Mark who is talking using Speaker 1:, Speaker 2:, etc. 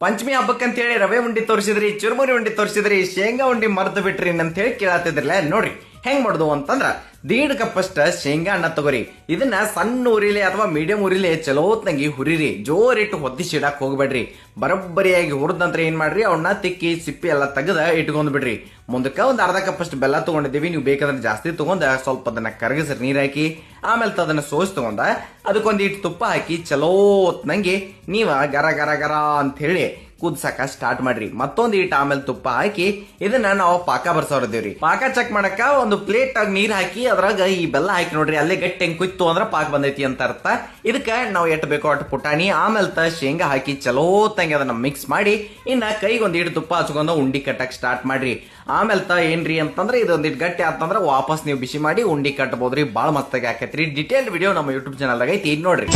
Speaker 1: ಪಂಚಮಿ ಹಬ್ಬಕ್ಕಂತ ಹೇಳಿ ರವೆ ಉಂಡಿ ತೋರಿಸಿದ್ರಿ, ಚುರುಮುರಿ ಉಂಡಿ ತೋರಿಸಿದ್ರಿ, ಶೇಂಗಾ ಉಂಡಿ ಮರ್ದು ಬಿಟ್ರಿ ಅಂತ ಹೇಳಿ ಕೇಳತ್ತಿದ್ರಲ್ಲ. ನೋಡ್ರಿ ಹೆಂಗ್ ಮಾಡುದು ಅಂತಂದ್ರ ದೀಡ್ ಕಪ್ಪಷ್ಟ ಶೇಂಗಾ ಹಣ್ಣ ತಗೋರಿ. ಇದನ್ನ ಸಣ್ಣ ಉರಿಲೆ ಅಥವಾ ಮೀಡಿಯಂ ಉರಿಲೆ ಚಲೋತ್ನಂಗಿ ಹುರಿರಿ. ಜೋರಿಟ್ಟು ಹೊತ್ತಿಸಿಡಕ್ ಹೋಗ್ಬೇಡ್ರಿ. ಬರೋಬ್ಬರಿಯಾಗಿ ಹುರಿದ ನಂತರ ಏನ್ ಮಾಡ್ರಿ, ಅವನ್ನ ತಿಕ್ಕಿ ಸಿಪ್ಪಿ ಎಲ್ಲ ತೆಗೆದ ಇಟ್ಕೊಂಡ್ ಬಿಡ್ರಿ. ಮುಂದಕ್ಕ ಒಂದ್ ಅರ್ಧ ಕಪ್ಪಷ್ಟು ಬೆಲ್ಲ ತಗೊಂಡಿದ್ದೀವಿ. ನೀವು ಬೇಕಾದ್ರೆ ಜಾಸ್ತಿ ತಗೊಂಡ ಸ್ವಲ್ಪ ಅದನ್ನ ಕರಗಿಸ್ರಿ, ನೀರ್ ಹಾಕಿ. ಆಮೇಲೆ ಅದನ್ನ ಸೋಸ್ ತಗೊಂಡ ಅದಕ್ಕೊಂದ್ ಇಟ್ಟು ತುಪ್ಪ ಹಾಕಿ ಚಲೋತ್ನಂಗಿ ನೀವ ಗರ ಗರ ಗರ ಅಂತ ಹೇಳಿ ಕುದ್ಸಕ ಸ್ಟಾರ್ಟ್ ಮಾಡ್ರಿ. ಮತ್ತೊಂದ್ ಇಟ್ಟು ಆಮೇಲೆ ತುಪ್ಪ ಹಾಕಿ ಇದನ್ನ ನಾವು ಪಾಕ ಬರ್ಸೋರದೇವ್ರಿ. ಪಾಕ ಚೆಕ್ ಮಾಡಕ ಒಂದು ಪ್ಲೇಟ್ ಆಗಿ ನೀರ್ ಹಾಕಿ ಅದ್ರಾಗ ಈ ಬೆಲ್ಲ ಹಾಕಿ ನೋಡ್ರಿ. ಅಲ್ಲೇ ಗಟ್ಟಿ ಹೆಂಗ್ ಕುಯ್ತು ಅಂದ್ರ ಪಾಕ ಬಂದೈತಿ ಅಂತ ಅರ್ಥ. ಇದಕ್ಕ ನಾವು ಎಟ್ ಬೇಕೋ ಅಟ್ ಪುಟಾಣಿ ಆಮೇಲೆ ಶೇಂಗಾ ಹಾಕಿ ಚಲೋತ್ತಂಗೆ ಅದನ್ನ ಮಿಕ್ಸ್ ಮಾಡಿ ಇನ್ನ ಕೈಗೆ ಒಂದ್ ಇಟ್ಟು ತುಪ್ಪ ಹಚ್ಕೊಂಡು ಉಂಡಿ ಕಟ್ಟಕ್ ಸ್ಟಾರ್ಟ್ ಮಾಡ್ರಿ. ಆಮೇಲೆ ಏನ್ರಿ ಅಂತಂದ್ರೆ ಇದೊಂದಿಟ್ಟು ಗಟ್ಟಿ ಆತಂದ್ರ ವಾಪಸ್ ನೀವು ಬಿಸಿ ಮಾಡಿ ಉಂಡಿ ಕಟ್ಟಬಹುದ್ರಿ. ಬಾಳ ಮಸ್ತಾಗಿ ಆಕೈತ್ರಿ. ಡಿಟೇಲ್ ವಿಡಿಯೋ ನಮ್ಮ ಯೂಟ್ಯೂಬ್ ಚಾನಲ್ ಐತಿ, ನೋಡ್ರಿ.